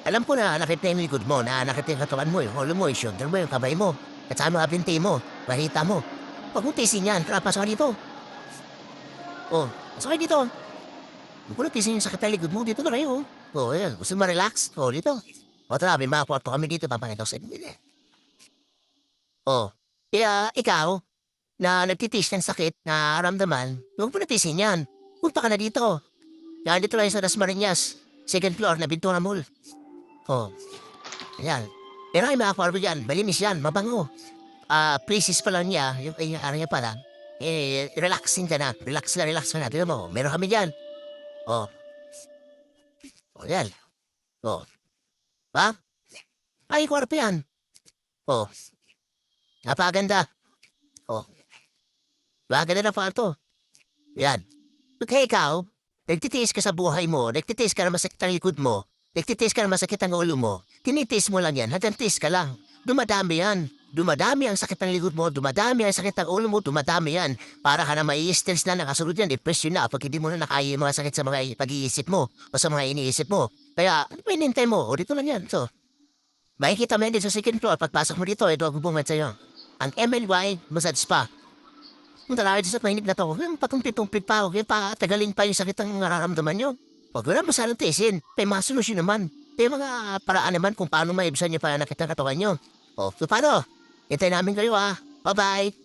Alam ko na nakita yung likod mo, na nakita yung katawan mo, yung ulo mo, yung shoulder mo, yung kamay mo, at saka mga binti mo, mahita mo. Huwag mong tisin yan, tara, pasok ka dito. Oh, pasok ka dito. Huwag mo na tisin yung sakit na likod mo, dito na kayo. Oh, ayan, gusto mo relax? Oh, dito. O tara, may mga kwarto kami dito, papakita ko sa inyo. Oh, kaya ikaw, na nagtitis ng sakit na ramdaman, huwag mo na tisin yan. Punta ka na dito. Yan, dito lang sa Dasmariñas, second floor na Bintura Mall. Oh, ayan. Pero ay mga kwarto yan, malinis yan, mabango. Places pa lang niya, yung araw niya pa lang. Relaxing ka na. Relax ka na. Tignan mo, meron kami dyan. Oh, oh, yan. Oh, ha? Ay, kwarto yan. Oh, napaganda. Oh, maganda na kwarto. Yan. Kaya ikaw, nagtitiis ka sa buhay mo, nagtitiis ka na masakit ang likod mo, nagtitiis ka na masakit ang ulo mo, tinitiis mo lang yan, hanggang tiis ka lang. Dumadami yan. Dumadami ang sakit ng likod mo, dumadami ang sakit ng ulo mo, dumadami yan. Para ka na mai-stress na, nakasunod yan, depression na, pag hindi mo na nakaya yung mga sakit sa mga pag-iisip mo o sa mga iniisip mo. Kaya, ano pa hinintay mo? O dito lang yan. So, makikita mo yan dito sa second floor, pagpasok mo dito, ito ang bubungad sa'yo. Ang MLY Massage Spa. Kung talaga sa mainit na to, yung patumpit-tumpit pa, yung pa, tagalin pa yung sakit ang nararamdaman nyo. Huwag mo na masalang tiisin. May mga solusyon naman. May mga paraan naman kung paano maibsan nyo para nakita ang katawan nyo. O, so paano? Hintay namin kayo, ah. Bye-bye.